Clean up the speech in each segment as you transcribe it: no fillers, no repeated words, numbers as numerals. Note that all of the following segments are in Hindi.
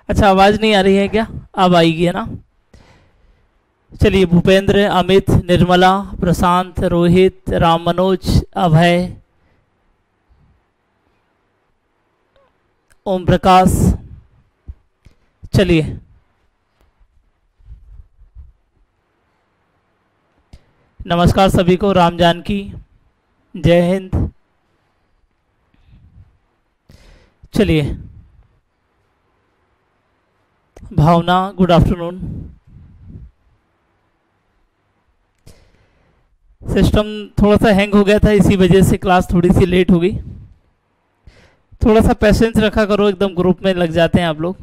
अच्छा, आवाज नहीं आ रही है क्या? अब आएगी है ना? चलिए, भूपेंद्र, अमित, निर्मला, प्रशांत, रोहित, राम मनोज, अभय, ओम प्रकाश। चलिए, नमस्कार सभी को, राम जानकी, जय हिंद। चलिए, भावना, गुड आफ्टरनून। सिस्टम थोड़ा सा हैंग हो गया था, इसी वजह से क्लास थोड़ी सी लेट हो गई। थोड़ा सा पेशेंस रखा करो, एकदम ग्रुप में लग जाते हैं आप लोग,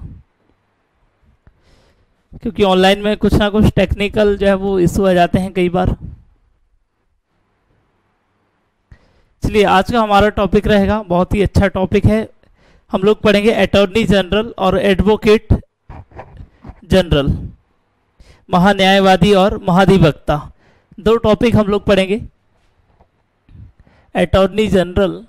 क्योंकि ऑनलाइन में कुछ ना कुछ टेक्निकल जो है वो इशू आ जाते हैं कई बार। चलिए, आज का हमारा टॉपिक रहेगा, बहुत ही अच्छा टॉपिक है। हम लोग पढ़ेंगे अटॉर्नी जनरल और एडवोकेट जनरल, महान्यायवादी और महाधिवक्ता। दो टॉपिक हम लोग पढ़ेंगे। Attorney general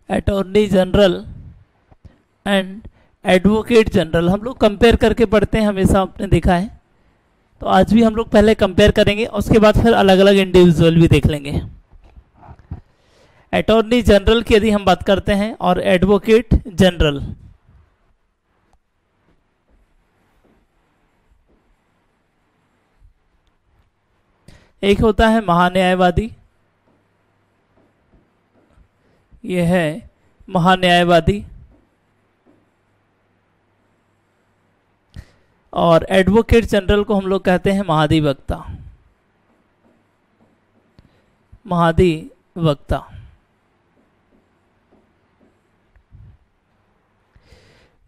attorney general and advocate general हम लोग कंपेयर करके पढ़ते हैं, हमेशा आपने देखा है। तो आज भी हम लोग पहले कंपेयर करेंगे, उसके बाद फिर अलग अलग इंडिविजुअल भी देख लेंगे। अटॉर्नी जनरल की यदि हम बात करते हैं और एडवोकेट जनरल, एक होता है महान्यायवादी, यह है महान्यायवादी, और एडवोकेट जनरल को हम लोग कहते हैं महाधिवक्ता। महाधिवक्ता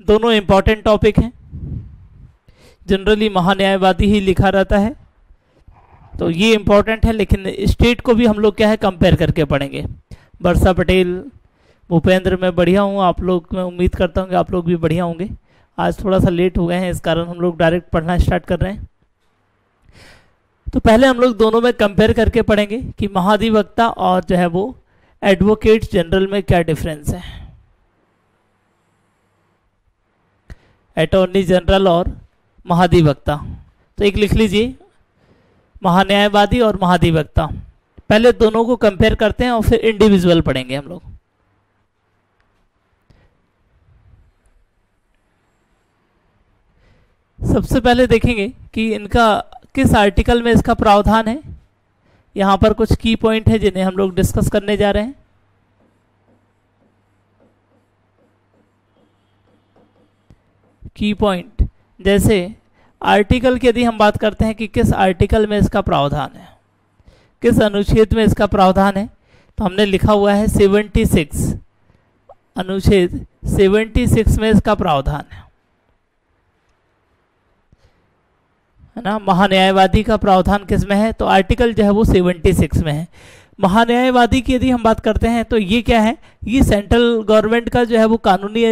दोनों इंपॉर्टेंट टॉपिक हैं। जनरली महान्यायवादी ही लिखा रहता है, तो ये इंपॉर्टेंट है, लेकिन स्टेट को भी हम लोग क्या है कंपेयर करके पढ़ेंगे। वर्षा पटेल, भूपेंद्र, मैं बढ़िया हूँ, आप लोग, मैं उम्मीद करता हूँ कि आप लोग भी बढ़िया होंगे। आज थोड़ा सा लेट हो गए हैं, इस कारण हम लोग डायरेक्ट पढ़ना स्टार्ट कर रहे हैं। तो पहले हम लोग दोनों में कंपेयर करके पढ़ेंगे कि महाधिवक्ता और जो है वो एडवोकेट जनरल में क्या डिफरेंस है। अटॉर्नी जनरल और महाधिवक्ता, तो एक लिख लीजिए, महान्यायवादी और महाधिवक्ता। पहले दोनों को कंपेयर करते हैं और फिर इंडिविजुअल पढ़ेंगे हम लोग। सबसे पहले देखेंगे कि इनका किस आर्टिकल में इसका प्रावधान है। यहां पर कुछ की पॉइंट है जिन्हें हम लोग डिस्कस करने जा रहे हैं। की पॉइंट, जैसे आर्टिकल की यदि हम बात करते हैं कि किस आर्टिकल में इसका प्रावधान है, किस अनुच्छेद में इसका प्रावधान है, तो हमने लिखा हुआ है 76, अनुच्छेद 76 में इसका प्रावधान है ना। महान्यायवादी का प्रावधान किस में है, तो आर्टिकल जो है वो 76 में है। महान्यायवादी की यदि हम बात करते हैं तो ये क्या है, ये सेंट्रल गवर्नमेंट का जो है वो कानूनी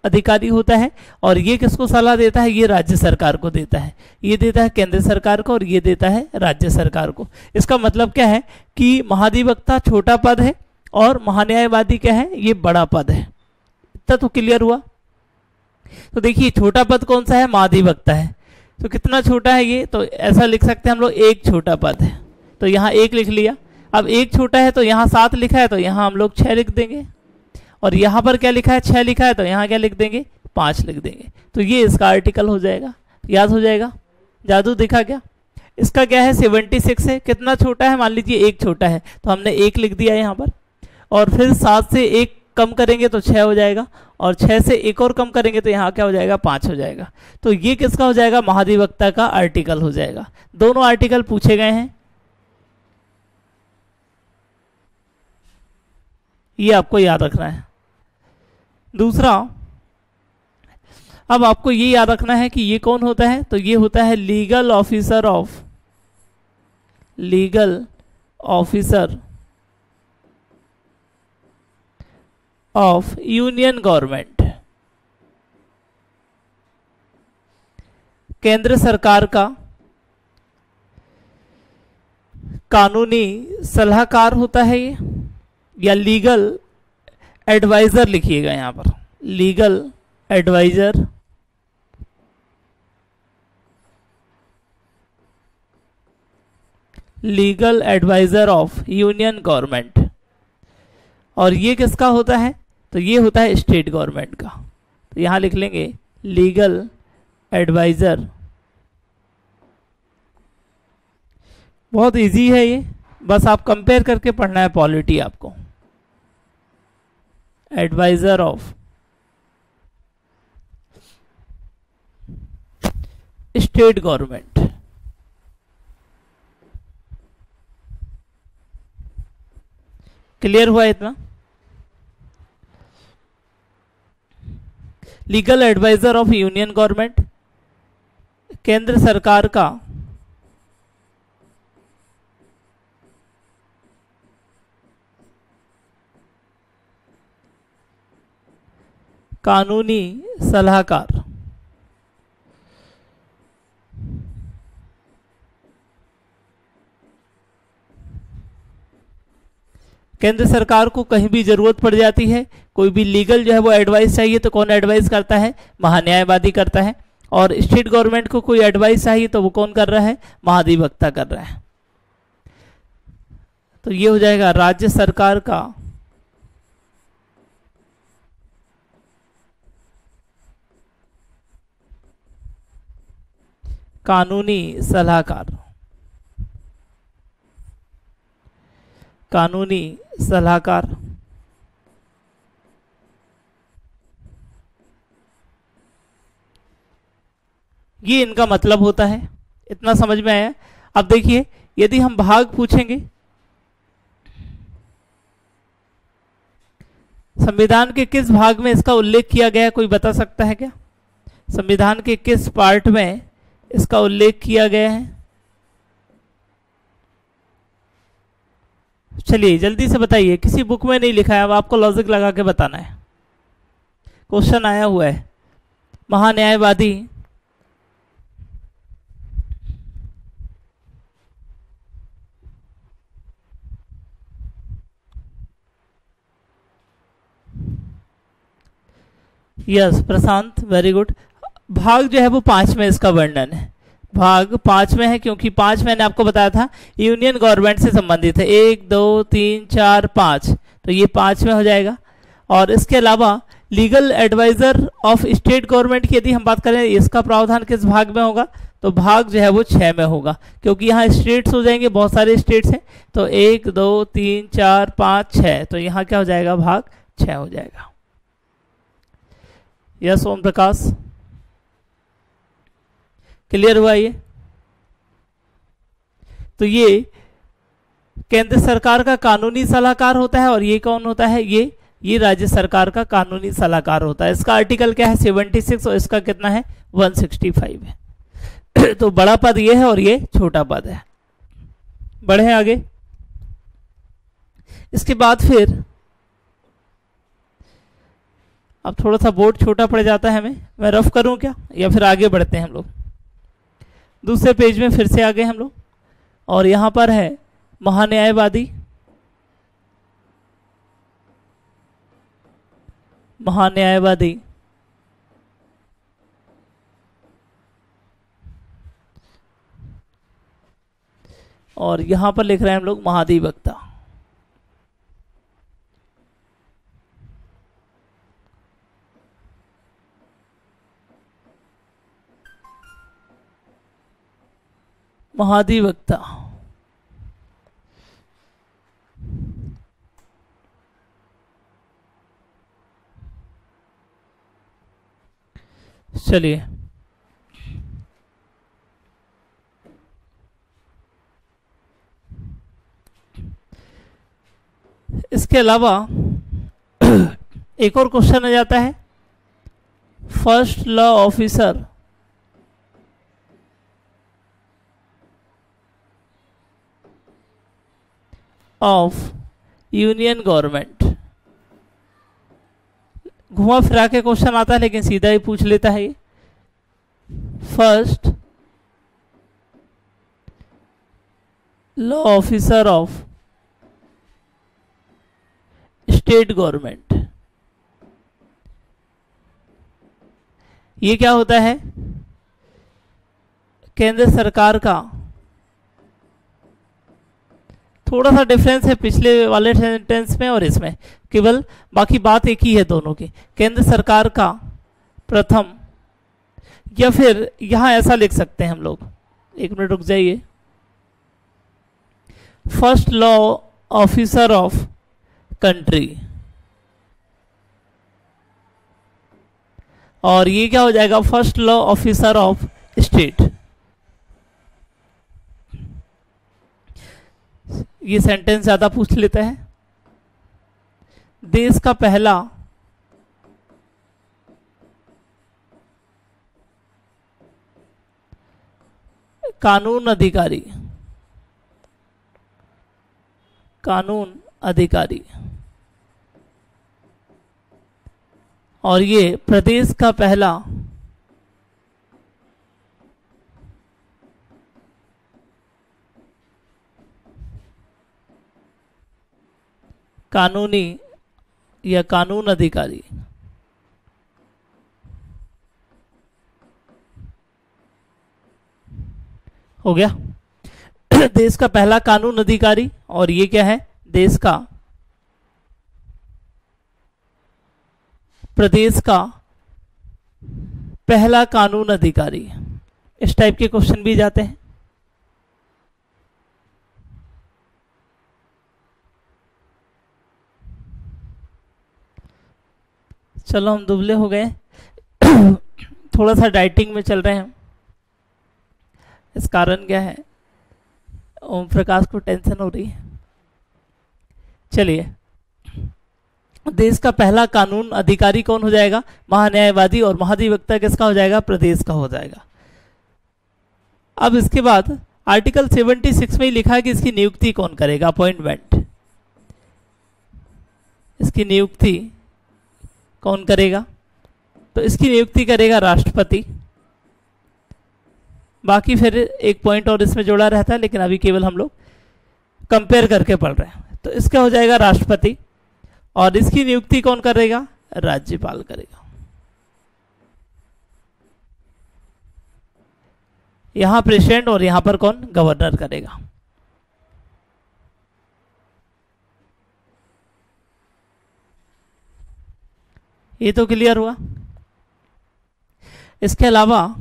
अधिकारी होता है, और ये किसको सलाह देता है, ये राज्य सरकार को देता है। ये देता है केंद्र सरकार को और ये देता है राज्य सरकार को। इसका मतलब क्या है कि महाधिवक्ता छोटा पद है और महान्यायवादी क्या है, ये बड़ा पद है। इतना तो क्लियर हुआ। तो देखिए, छोटा पद कौन सा है, महाधिवक्ता है। तो कितना छोटा है ये, तो ऐसा लिख सकते हैं हम लोग, एक छोटा पद है, तो यहाँ एक लिख लिया। अब एक छोटा है तो यहाँ 7 लिखा है, तो यहाँ हम लोग 6 लिख देंगे, और यहाँ पर क्या लिखा है, 6 लिखा है, तो यहाँ क्या लिख देंगे, 5 लिख देंगे। तो ये इसका आर्टिकल हो जाएगा, याद हो जाएगा। जादू दिखा क्या? इसका क्या है, 76 है। कितना छोटा है, मान लीजिए एक छोटा है, तो हमने 1 लिख दिया यहाँ पर, और फिर 7 से 1 कम करेंगे तो 6 हो जाएगा, और 6 से 1 और कम करेंगे तो यहाँ क्या हो जाएगा, 5 हो जाएगा। तो ये किसका हो जाएगा, महाधिवक्ता का आर्टिकल हो जाएगा। दोनों आर्टिकल पूछे गए हैं, ये आपको याद रखना है। दूसरा, अब आपको ये याद रखना है कि ये कौन होता है, तो ये होता है legal officer of union government. केंद्र सरकार का कानूनी सलाहकार होता है ये, या लीगल एडवाइजर लिखिएगा यहां पर, legal adviser, legal adviser of union government. और ये किसका होता है? तो ये होता है स्टेट गवर्नमेंट का। तो यहां लिख लेंगे लीगल एडवाइजर। बहुत इजी है ये, बस आप कंपेयर करके पढ़ना है पॉलिटी आपको। Adviser of state government. Clear हुआ इतना? Legal adviser of union government, केंद्र सरकार का कानूनी सलाहकार। केंद्र सरकार को कहीं भी जरूरत पड़ जाती है, कोई भी लीगल जो है वो एडवाइस चाहिए तो कौन एडवाइस करता है? महान्यायवादी करता है। और स्टेट गवर्नमेंट को कोई एडवाइस चाहिए तो वो कौन कर रहा है? महाधिवक्ता कर रहा है। तो ये हो जाएगा राज्य सरकार का कानूनी सलाहकार, कानूनी सलाहकार। ये इनका मतलब होता है। इतना समझ में आया? अब देखिए, यदि हम भाग पूछेंगे, संविधान के किस भाग में इसका उल्लेख किया गया है, कोई बता सकता है क्या? संविधान के किस पार्ट में इसका उल्लेख किया गया है? चलिए जल्दी से बताइए, किसी बुक में नहीं लिखा है, अब आपको लॉजिक लगा के बताना है। क्वेश्चन आया हुआ है, महान्यायवादी यस प्रशांत, वेरी गुड। भाग जो है वो 5 में इसका वर्णन है, भाग 5 में है, क्योंकि 5 मैंने आपको बताया था यूनियन गवर्नमेंट से संबंधित है। 1 2 3 4 5, तो ये 5 में हो जाएगा। और इसके अलावा legal adviser of state government की यदि हम बात करें, इसका प्रावधान किस भाग में होगा? तो भाग जो है वो 6 में होगा, क्योंकि यहाँ स्टेट्स हो जाएंगे, बहुत सारे स्टेट्स हैं। तो 1 2 3 4 5 6, तो यहाँ क्या हो जाएगा? भाग 6 हो जाएगा। यस ओम प्रकाश, क्लियर हुआ ये? तो ये केंद्र सरकार का कानूनी सलाहकार होता है, और ये कौन होता है? ये राज्य सरकार का कानूनी सलाहकार होता है। इसका आर्टिकल क्या है? 76, और इसका कितना है? 165 है। तो बड़ा पद ये है और ये छोटा पद है। बढ़े आगे। इसके बाद फिर अब थोड़ा सा बोर्ड छोटा पड़ जाता है हमें, मैं रफ करूं क्या, या फिर आगे बढ़ते हैं हम लोग? दूसरे पेज में फिर से आ गए हम लोग, और यहां पर है महान्यायवादी, महान्यायवादी और यहां पर लिख रहे हैं हम लोग महाधिवक्ता। महाधिवक्ता चलिए इसके अलावा एक और क्वेश्चन आ जाता है, first law officer of union government. घुमा फिरा के क्वेश्चन आता है, लेकिन सीधा ही पूछ लेता है ये। First law officer of state government. ये क्या होता है? केंद्र सरकार का, थोड़ा सा डिफरेंस है पिछले वाले सेंटेंस में और इसमें, केवल बाकी बात एक ही है दोनों की। केंद्र सरकार का प्रथम, या फिर यहां ऐसा लिख सकते हैं हम लोग, एक मिनट रुक जाइए, first law officer of country. और ये क्या हो जाएगा? First law officer of state. ये सेंटेंस ज्यादा पूछ लेता है। देश का पहला कानून अधिकारी, कानून अधिकारी, और ये प्रदेश का पहला कानूनी या कानून अधिकारी। हो गया देश का पहला कानून अधिकारी, और ये क्या है? देश का, प्रदेश का पहला कानून अधिकारी। इस टाइप के क्वेश्चन भी जाते हैं। चलो हम दुबले हो गए थोड़ा सा डाइटिंग में चल रहे हैं। इस कारण क्या है, ओम प्रकाश को टेंशन हो रही है। चलिए, देश का पहला कानून अधिकारी कौन हो जाएगा? महान्यायवादी, और महाधिवक्ता किसका हो जाएगा? प्रदेश का हो जाएगा। अब इसके बाद आर्टिकल 76 में ही लिखा है कि इसकी नियुक्ति कौन करेगा? अपॉइंटमेंट। इसकी नियुक्ति कौन करेगा? तो इसकी नियुक्ति करेगा राष्ट्रपति। बाकी फिर एक पॉइंट और इसमें जोड़ा रहता है, लेकिन अभी केवल हम लोग कंपेयर करके पढ़ रहे हैं। तो इसका हो जाएगा राष्ट्रपति, और इसकी नियुक्ति कौन करेगा? राज्यपाल करेगा। यहां प्रेसिडेंट और यहां पर कौन? गवर्नर करेगा। ये तो क्लियर हुआ। इसके अलावा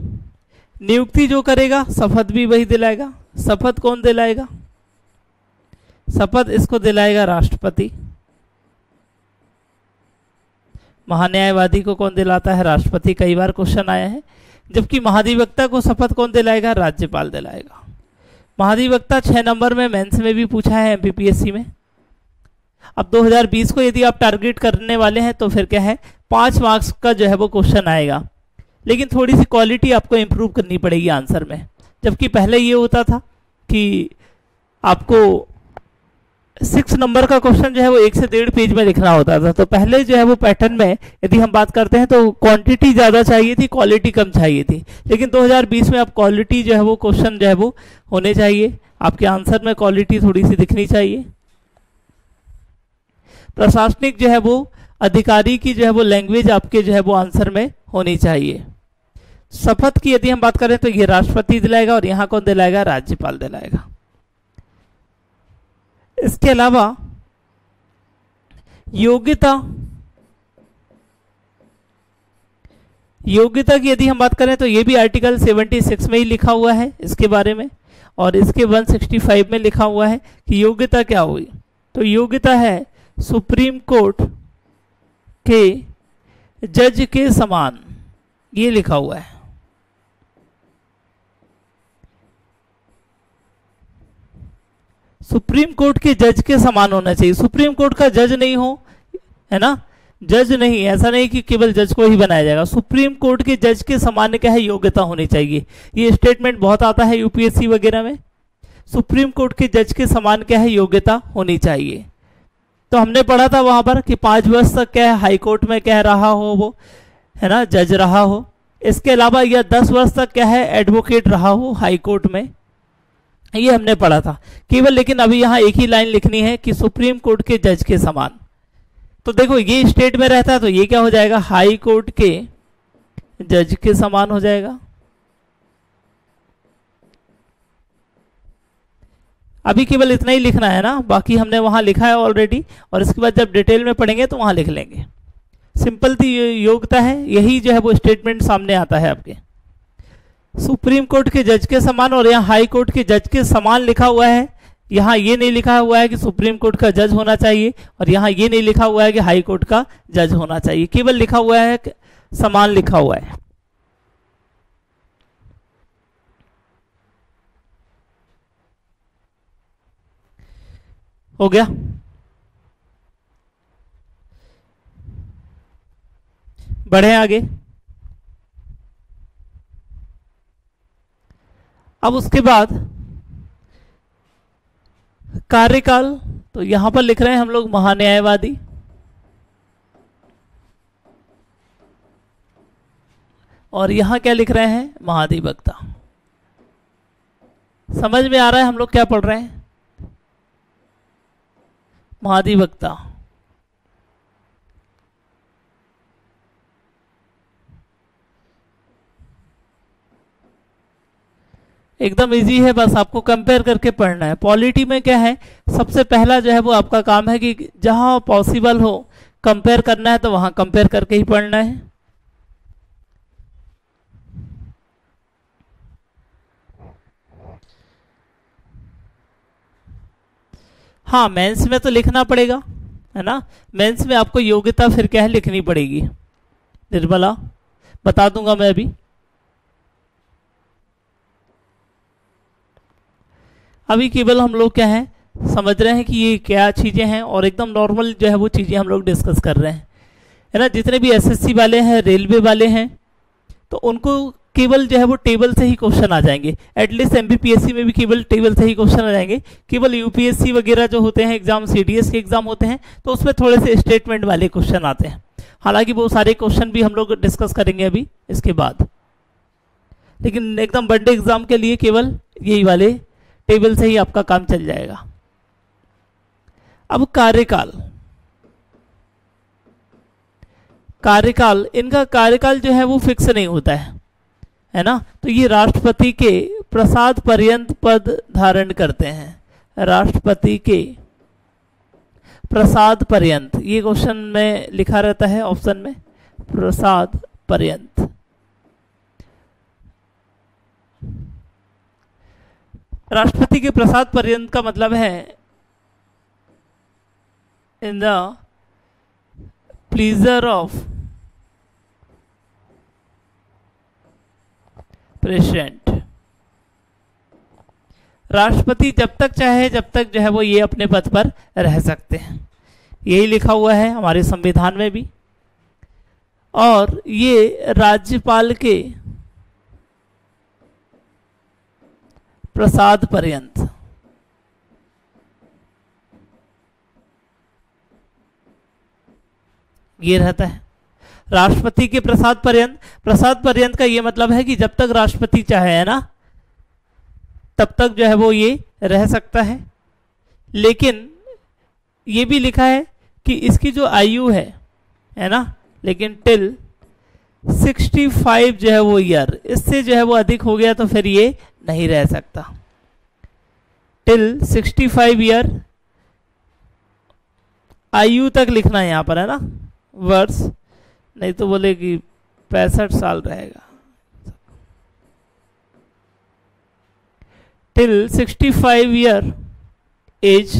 नियुक्ति जो करेगा, शपथ भी वही दिलाएगा। शपथ कौन दिलाएगा? शपथ इसको दिलाएगा राष्ट्रपति। महान्यायवादी को कौन दिलाता है? राष्ट्रपति। कई बार क्वेश्चन आया है। जबकि महाधिवक्ता को शपथ कौन दिलाएगा? राज्यपाल दिलाएगा। महाधिवक्ता 6 नंबर में मेंस में भी पूछा है, एमपीपीएससी में। अब 2020 को यदि आप टारगेट करने वाले हैं तो फिर क्या है, 5 मार्क्स का जो है वो क्वेश्चन आएगा, लेकिन थोड़ी सी क्वालिटी आपको इंप्रूव करनी पड़ेगी आंसर में। जबकि पहले ये होता था कि आपको 6 नंबर का क्वेश्चन जो है वो 1 से 1.5 पेज में लिखना होता था। तो पहले जो है वो पैटर्न में यदि हम बात करते हैं तो क्वांटिटी ज़्यादा चाहिए थी, क्वालिटी कम चाहिए थी। लेकिन 2020 में आप क्वालिटी जो है वो क्वेश्चन जो है वो होने चाहिए, आपके आंसर में क्वालिटी थोड़ी सी दिखनी चाहिए। प्रशासनिक जो है वो अधिकारी की जो है वो लैंग्वेज आपके जो है वो आंसर में होनी चाहिए। शपथ की यदि हम बात करें तो ये राष्ट्रपति दिलाएगा, और यहां कौन दिलाएगा? राज्यपाल दिलाएगा। इसके अलावा योग्यता, योग्यता की यदि हम बात करें तो ये भी आर्टिकल 76 में ही लिखा हुआ है इसके बारे में, और इसके 165 में लिखा हुआ है कि योग्यता क्या हुई। तो योग्यता है सुप्रीम कोर्ट के जज के समान, ये लिखा हुआ है। सुप्रीम कोर्ट के जज के समान होना चाहिए। सुप्रीम कोर्ट का जज नहीं हो, है ना, जज नहीं, ऐसा नहीं कि केवल जज को ही बनाया जाएगा। सुप्रीम कोर्ट के जज के समान क्या है? योग्यता होनी चाहिए। ये स्टेटमेंट बहुत आता है यूपीएससी वगैरह में। सुप्रीम कोर्ट के जज के समान क्या है? योग्यता होनी चाहिए। तो हमने पढ़ा था वहां पर कि 5 वर्ष तक क्या है, हाई कोर्ट में कह रहा हो वो, है ना, जज रहा हो, इसके अलावा यह 10 वर्ष तक क्या है, एडवोकेट रहा हो हाई कोर्ट में, ये हमने पढ़ा था केवल। लेकिन अभी यहाँ एक ही लाइन लिखनी है कि सुप्रीम कोर्ट के जज के समान। तो देखो ये स्टेट में रहता है तो ये क्या हो जाएगा, हाई कोर्ट के जज के समान हो जाएगा। अभी केवल इतना ही लिखना है ना, बाकी हमने वहां लिखा है ऑलरेडी, और इसके बाद जब डिटेल में पढ़ेंगे तो वहां लिख लेंगे। सिंपल सी योग्यता है, यही जो है वो स्टेटमेंट सामने आता है आपके। सुप्रीम कोर्ट के जज के समान, और यहाँ हाई कोर्ट के जज के समान लिखा हुआ है। यहाँ ये नहीं लिखा हुआ है कि सुप्रीम कोर्ट का जज होना चाहिए, और यहाँ ये नहीं लिखा हुआ है कि हाई कोर्ट का जज होना चाहिए, केवल लिखा हुआ है समान लिखा हुआ है। हो गया। बढ़े आगे। अब उसके बाद कार्यकाल, तो यहां पर लिख रहे हैं हम लोग महान्यायवादी, और यहां क्या लिख रहे हैं, महाधिवक्ता। समझ में आ रहा है हम लोग क्या पढ़ रहे हैं, महाधिवक्ता। एकदम इजी है, बस आपको कंपेयर करके पढ़ना है। पॉलिटी में क्या है, सबसे पहला जो है वो आपका काम है कि जहां पॉसिबल हो कंपेयर करना है तो वहां कंपेयर करके ही पढ़ना है। हाँ, मेंस में तो लिखना पड़ेगा, है ना। मेंस में आपको योग्यता फिर क्या है लिखनी पड़ेगी, निर्मला बता दूंगा मैं अभी। अभी केवल हम लोग क्या है समझ रहे हैं कि ये क्या चीजें हैं, और एकदम नॉर्मल जो है वो चीजें हम लोग डिस्कस कर रहे हैं, है ना। जितने भी एसएससी वाले हैं, रेलवे वाले हैं, तो उनको केवल जो है वो टेबल से ही क्वेश्चन आ जाएंगे। एटलीस्ट एमपीपीएससी में भी केवल टेबल से ही क्वेश्चन आ जाएंगे। केवल यूपीएससी वगैरह जो होते हैं एग्जाम, सीडीएस के एग्जाम होते हैं, तो उसमें थोड़े से स्टेटमेंट वाले क्वेश्चन आते हैं। हालांकि वो सारे क्वेश्चन भी हम लोग डिस्कस करेंगे अभी इसके बाद, लेकिन एकदम वनडे एग्जाम के लिए केवल यही वाले टेबल से ही आपका काम चल जाएगा। अब कार्यकाल, कार्यकाल इनका कार्यकाल जो है वो फिक्स नहीं होता है ना। तो ये राष्ट्रपति के प्रसाद पर्यंत पद धारण करते हैं। राष्ट्रपति के प्रसाद पर्यंत, ये क्वेश्चन में लिखा रहता है ऑप्शन में, प्रसाद पर्यंत। राष्ट्रपति के प्रसाद पर्यंत का मतलब है in the pleaser of president. राष्ट्रपति जब तक चाहे जब तक जो है वो ये अपने पद पर रह सकते हैं, यही लिखा हुआ है हमारे संविधान में भी। और ये राज्यपाल के प्रसाद पर्यंत, ये रहता है राष्ट्रपति के प्रसाद पर्यंत। प्रसाद पर्यंत का ये मतलब है कि जब तक राष्ट्रपति चाहे, है ना, तब तक जो है वो ये रह सकता है। लेकिन ये भी लिखा है कि इसकी जो आयु है ना, लेकिन टिल 65 जो है वो ईयर, इससे जो है वो अधिक हो गया तो फिर ये नहीं रह सकता। टिल 65 ईयर आयु तक लिखना है यहाँ पर, है ना, वर्ष, नहीं तो बोले कि 65 साल रहेगा। टिल 65 ईयर एज,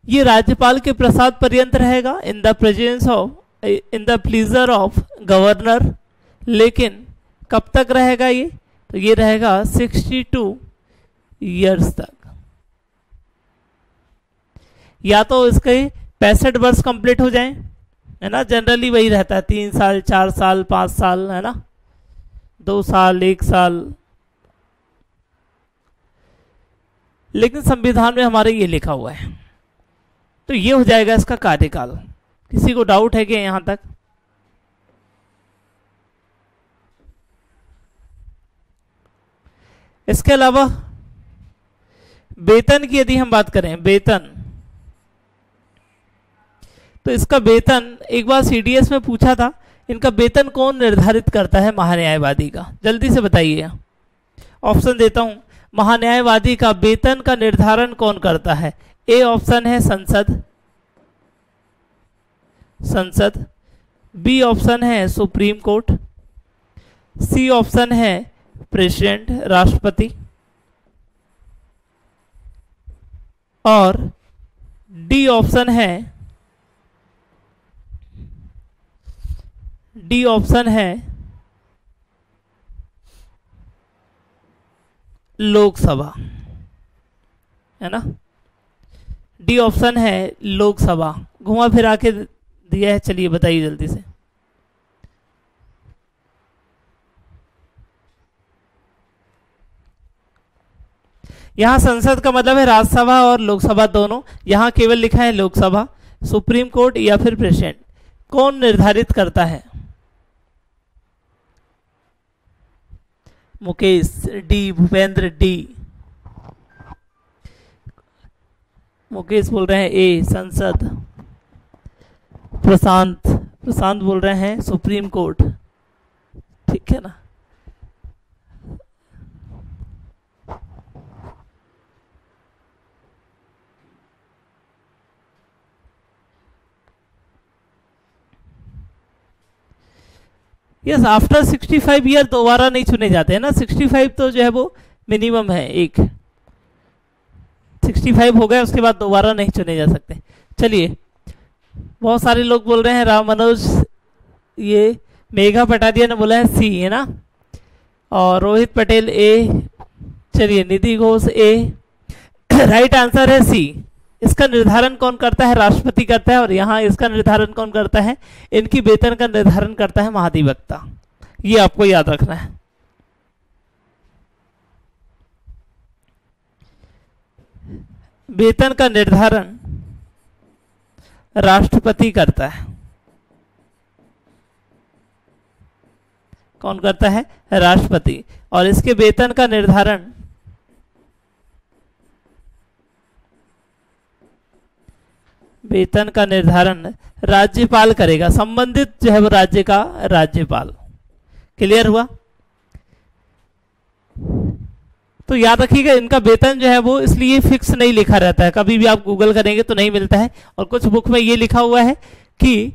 ये राज्यपाल के प्रसाद पर्यंत रहेगा in the presence of, in the pleaser of governor. लेकिन कब तक रहेगा ये, तो ये रहेगा 62 ईयर्स तक। या तो इसके 65 वर्ष कंप्लीट हो जाएं, है ना, जनरली वही रहता है 3 साल 4 साल 5 साल, है ना, 2 साल 1 साल। लेकिन संविधान में हमारे ये लिखा हुआ है तो ये हो जाएगा इसका कार्यकाल। किसी को डाउट है कि यहां तक? इसके अलावा वेतन की यदि हम बात करें, वेतन, तो इसका वेतन एक बार सीडीएस में पूछा था, इनका वेतन कौन निर्धारित करता है महान्यायवादी का? जल्दी से बताइए, ऑप्शन देता हूं। महान्यायवादी का वेतन का निर्धारण कौन करता है? ए ऑप्शन है संसद, संसद। बी ऑप्शन है सुप्रीम कोर्ट। सी ऑप्शन है प्रेसिडेंट, राष्ट्रपति। और डी ऑप्शन है, डी ऑप्शन है लोकसभा, है ना? डी ऑप्शन है लोकसभा। घुमा फिरा के दिया है, चलिए बताइए जल्दी से। यहां संसद का मतलब है राज्यसभा और लोकसभा दोनों, यहां केवल लिखा है लोकसभा। सुप्रीम कोर्ट या फिर प्रेसिडेंट, कौन निर्धारित करता है? मुकेश डी, भूपेंद्र डी, मुकेश बोल रहे हैं ए संसद, प्रशांत, प्रशांत बोल रहे हैं सुप्रीम कोर्ट, ठीक है ना? यस, आफ्टर 65 ईयर दोबारा नहीं चुने जाते हैं ना। 65 तो जो है वो मिनिमम है, एक 65 हो गया उसके बाद दोबारा नहीं चुने जा सकते। चलिए, बहुत सारे लोग बोल रहे हैं, राम मनोज, ये मेघा पटारिया ने बोला है सी, है ना? और रोहित पटेल ए, चलिए निधि घोष ए। राइट आंसर है सी। इसका निर्धारण कौन करता है? राष्ट्रपति करता है। और यहाँ इसका निर्धारण कौन करता है? इनकी वेतन का निर्धारण करता है महाधिवक्ता। ये आपको याद रखना है। वेतन का निर्धारण राष्ट्रपति करता है। कौन करता है? राष्ट्रपति। और इसके वेतन का निर्धारण राज्यपाल करेगा। संबंधित जो है वो राज्य का राज्यपाल। क्लियर हुआ? तो याद रखिएगा, इनका वेतन जो है वो इसलिए फिक्स नहीं लिखा रहता है, कभी भी आप गूगल करेंगे तो नहीं मिलता है। और कुछ बुक में ये लिखा हुआ है कि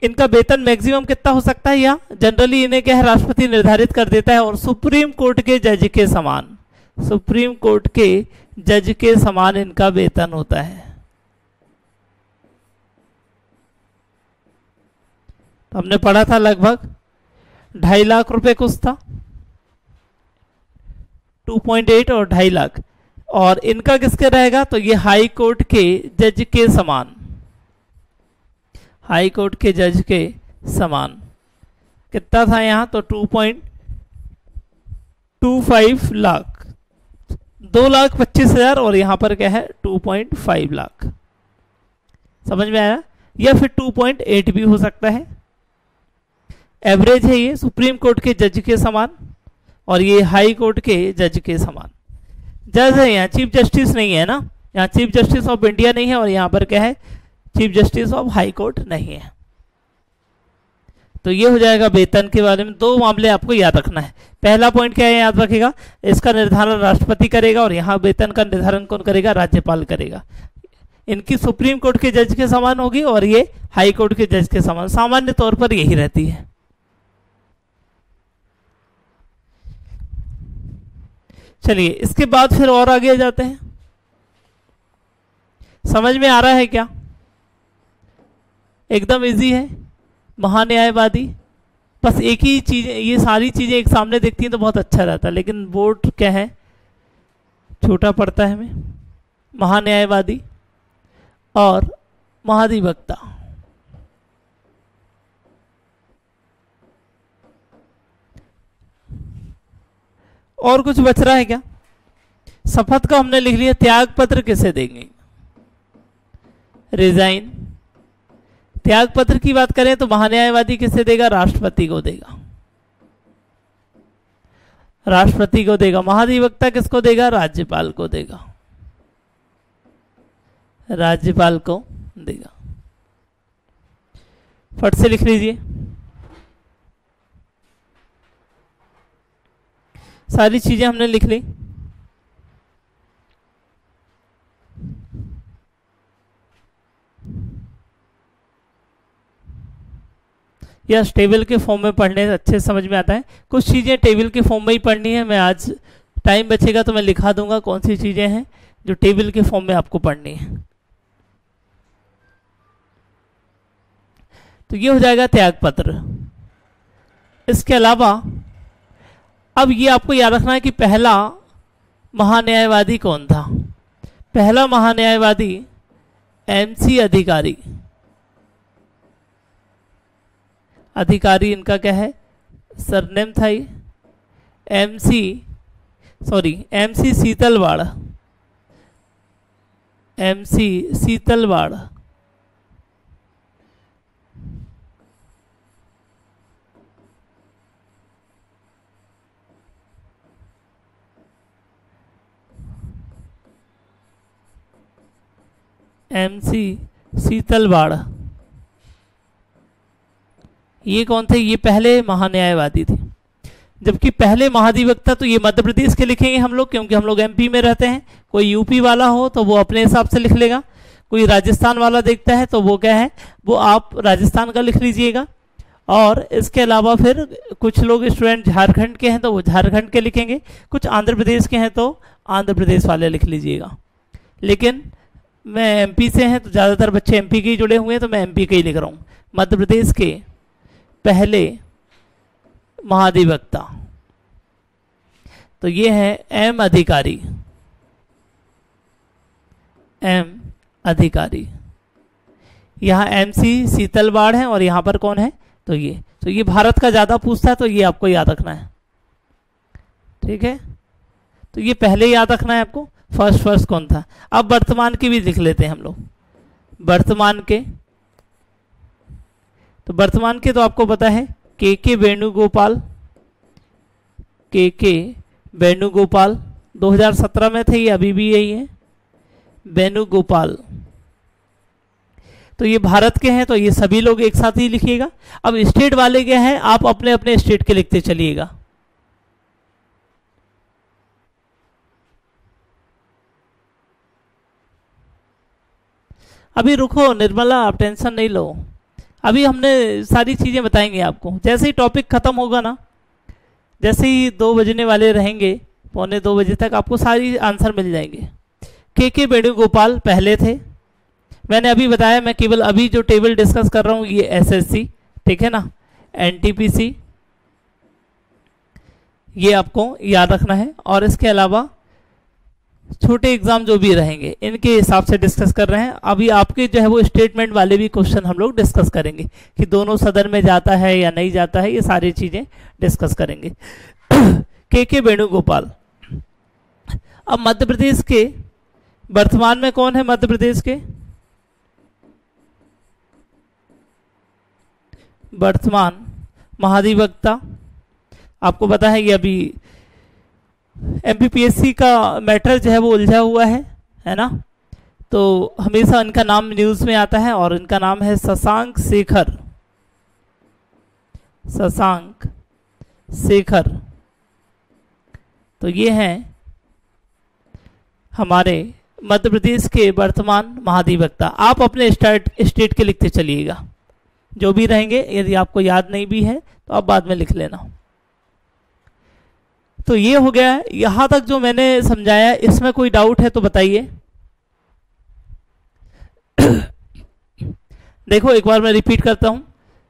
इनका वेतन मैक्सिमम कितना हो सकता है, या जनरली इन्हें क्या है, राष्ट्रपति निर्धारित कर देता है। और सुप्रीम कोर्ट के जज के समान, सुप्रीम कोर्ट के जज के समान इनका वेतन होता है। तो हमने पढ़ा था लगभग 2.5 लाख रुपए कुछ था, 2.8 और 2.5 लाख। और इनका किसके रहेगा? तो ये हाई कोर्ट के जज के समान, हाई कोर्ट के जज के समान। कितना था यहाँ? तो 2.25 लाख, 2,25,000। और यहाँ पर क्या है? 2.5 लाख। समझ में आया? या फिर 2.8 भी हो सकता है। एवरेज है ये, सुप्रीम कोर्ट के जज के समान, और ये हाई कोर्ट के जज के समान। जज है यहाँ, चीफ जस्टिस नहीं है ना, यहाँ चीफ जस्टिस ऑफ इंडिया नहीं है। और यहाँ पर क्या है? Chief justice of high court नहीं है। तो ये हो जाएगा वेतन के बारे में। 2 मामले आपको याद रखना है। पहला पॉइंट क्या है, याद रखिएगा, इसका निर्धारण राष्ट्रपति करेगा। और यहाँ वेतन का निर्धारण कौन करेगा? राज्यपाल करेगा। इनकी सुप्रीम कोर्ट के जज के समान होगी और ये हाई कोर्ट के जज के समान, सामान्य तौर पर यही रहती है। चलिए, इसके बाद फिर और आगे जाते हैं। समझ में आ रहा है क्या? एकदम इजी है। महान्यायवादी, बस एक ही चीज, ये सारी चीजें एक सामने देखती हैं तो बहुत अच्छा रहता है, लेकिन बोर्ड क्या है, छोटा पड़ता है हमें। महान्यायवादी और महाधिवक्ता। और कुछ बच रहा है क्या? शपथ का हमने लिख लिया। त्याग पत्र किसे देंगे? रिजाइन। त्याग पत्र की बात करें तो महान्यायवादी किसे देगा? राष्ट्रपति को देगा, राष्ट्रपति को देगा। महाधिवक्ता किसको देगा? राज्यपाल को देगा, राज्यपाल को देगा। फट से लिख लीजिए, सारी चीजें हमने लिख ली। यह टेबल के फॉर्म में पढ़ने से अच्छे समझ में आता है। कुछ चीज़ें टेबल के फॉर्म में ही पढ़नी है। मैं आज टाइम बचेगा तो मैं लिखा दूंगा कौन सी चीज़ें हैं जो टेबल के फॉर्म में आपको पढ़नी है। तो ये हो जाएगा त्याग पत्र। इसके अलावा अब ये आपको याद रखना है कि पहला महान्यायवादी कौन था। पहला महान्यायवादी एमसी अधिकारी। अधिकारी इनका क्या है? सरनेम था ये MC Setalvad. MC Setalvad. MC Setalvad ये कौन थे? ये पहले महान्यायवादी थे। जबकि पहले महाधिवक्ता तो ये मध्य प्रदेश के लिखेंगे हम लोग, क्योंकि हम लोग एमपी में रहते हैं। कोई यूपी वाला हो तो वो अपने हिसाब से लिख लेगा, कोई राजस्थान वाला देखता है तो वो क्या है, वो आप राजस्थान का लिख लीजिएगा। और इसके अलावा फिर कुछ लोग स्टूडेंट झारखंड के हैं तो वो झारखंड के लिखेंगे, कुछ आंध्र प्रदेश के हैं तो आंध्र प्रदेश वाले लिख लीजिएगा। लेकिन मैं एमपी से हैं तो ज़्यादातर बच्चे एमपी के ही जुड़े हुए हैं तो मैं एमपी के ही लिख रहा हूँ। मध्य प्रदेश के पहले महाधिवक्ता तो ये है एम अधिकारी। एम अधिकारी। यहाँ एमसी शीतलवाड़ है और यहाँ पर कौन है? तो ये भारत का ज़्यादा पूछता है तो ये आपको याद रखना है, ठीक है। तो ये पहले याद रखना है आपको। फर्स्ट कौन था। अब वर्तमान की भी लिख लेते हैं हम लोग। वर्तमान के तो आपको पता है के वेणुगोपाल। के वेणुगोपाल 2017 में थे, ये अभी भी यही है वेणुगोपाल। तो ये भारत के हैं तो ये सभी लोग एक साथ ही लिखिएगा। अब स्टेट वाले क्या हैं, आप अपने अपने स्टेट के लिखते चलिएगा। अभी रुको निर्मला, आप टेंशन नहीं लो, अभी हमने सारी चीज़ें बताएंगे आपको। जैसे ही टॉपिक ख़त्म होगा ना, जैसे ही 2 बजने वाले रहेंगे, 1:45 बजे तक आपको सारी आंसर मिल जाएंगे। के वेणुगोपाल पहले थे, मैंने अभी बताया। मैं केवल अभी जो टेबल डिस्कस कर रहा हूँ ये एसएससी, ठीक है ना, एनटीपीसी, ये आपको याद रखना है। और इसके अलावा छोटे एग्जाम जो भी रहेंगे इनके हिसाब से डिस्कस कर रहे हैं। अभी आपके जो है वो स्टेटमेंट वाले भी क्वेश्चन हम लोग डिस्कस करेंगे कि दोनों सदन में जाता है या नहीं जाता है, ये सारी चीजें डिस्कस करेंगे। के वेणुगोपाल। अब मध्य प्रदेश के वर्तमान में कौन है? मध्य प्रदेश के वर्तमान महाधिवक्ता आपको पता है, ये अभी एमपीपीएससी का मैटर जो है वो उलझा हुआ है ना। तो हमेशा इनका नाम न्यूज में आता है और इनका नाम है शशांक शेखर। शशांक शेखर। तो ये हैं हमारे मध्य प्रदेश के वर्तमान महाधिवक्ता। आप अपने स्टेट के लिखते चलिएगा जो भी रहेंगे। यदि आपको याद नहीं भी है तो आप बाद में लिख लेना। तो ये हो गया। यहां तक जो मैंने समझाया, इसमें कोई डाउट है तो बताइए। देखो एक बार मैं रिपीट करता हूं।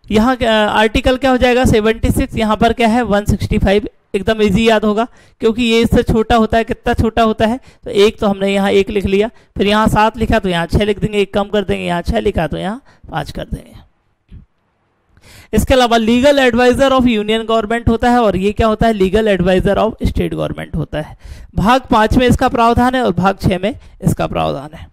यहाँ आर्टिकल क्या हो जाएगा? 76। यहाँ पर क्या है? 165। एकदम इजी याद होगा क्योंकि ये इससे छोटा होता है। कितना छोटा होता है? तो एक तो हमने यहाँ 1 लिख लिया, फिर यहाँ 7 लिखा तो यहाँ 6 लिख देंगे, 1 कम कर देंगे, यहाँ 6 लिखा तो यहाँ 5 कर देंगे। इसके अलावा legal adviser of union government होता है और ये क्या होता है? Legal adviser of state government होता है। भाग 5 में इसका प्रावधान है और भाग 6 में इसका प्रावधान है।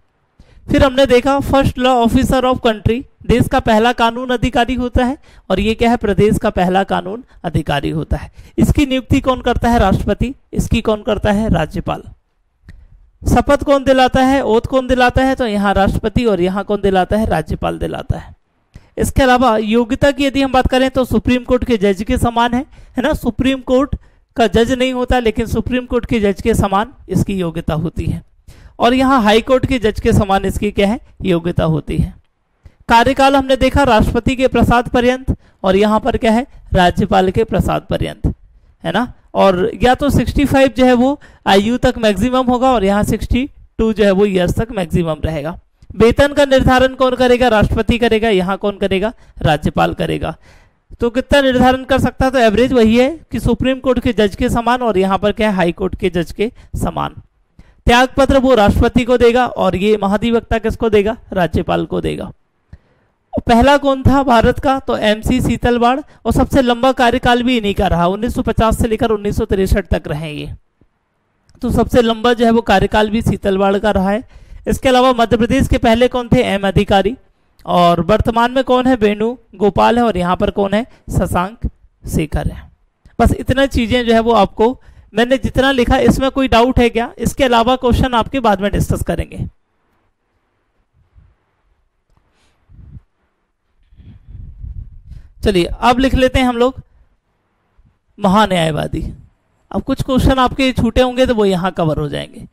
फिर हमने देखा first law officer of country, देश का पहला कानून अधिकारी होता है, और ये क्या है, प्रदेश का पहला कानून अधिकारी होता है। इसकी नियुक्ति कौन करता है, राष्ट्रपति। इसकी कौन करता है, राज्यपाल। शपथ कौन दिलाता है, ओथ कौन दिलाता है, तो यहाँ राष्ट्रपति, और यहाँ कौन दिलाता है, राज्यपाल दिलाता है। इसके अलावा योग्यता की यदि हम बात करें तो सुप्रीम कोर्ट के जज के समान है ना। सुप्रीम कोर्ट का जज नहीं होता, लेकिन सुप्रीम कोर्ट के जज के समान इसकी योग्यता होती है। और यहाँ हाई कोर्ट के जज के समान इसकी क्या है, योग्यता होती है। कार्यकाल हमने देखा राष्ट्रपति के प्रसाद पर्यंत, और यहाँ पर क्या है, राज्यपाल के प्रसाद पर्यंत, है ना। और या तो 65 जो है वो आयु तक मैक्सिमम होगा, और यहाँ 62 जो है वो ईयर्स तक मैक्सिमम रहेगा। वेतन का निर्धारण कौन करेगा, राष्ट्रपति करेगा। यहाँ कौन करेगा, राज्यपाल करेगा। तो कितना निर्धारण कर सकता है, तो एवरेज वही है कि सुप्रीम कोर्ट के जज के समान, और यहाँ पर क्या है, हाई कोर्ट के जज के समान। त्याग पत्र वो राष्ट्रपति को देगा, और ये महाधिवक्ता किसको देगा, राज्यपाल को देगा। पहला कौन था भारत का, तो MC शीतलवाड़, और सबसे लंबा कार्यकाल भी इन्हीं का रहा, 1950 से लेकर 1963 तक रहे ये। तो सबसे लंबा जो है वो कार्यकाल भी शीतलवाड़ का रहा है। इसके अलावा मध्य प्रदेश के पहले कौन थे, M अधिकारी, और वर्तमान में कौन है, वेणु गोपाल है, और यहाँ पर कौन है, शशांक शेखर है। बस इतना चीजें जो है वो आपको मैंने जितना लिखा, इसमें कोई डाउट है क्या, इसके अलावा क्वेश्चन आपके बाद में डिस्कस करेंगे। चलिए अब लिख लेते हैं हम लोग महान्यायवादी। अब कुछ क्वेश्चन आपके छूटे होंगे तो वो यहाँ कवर हो जाएंगे।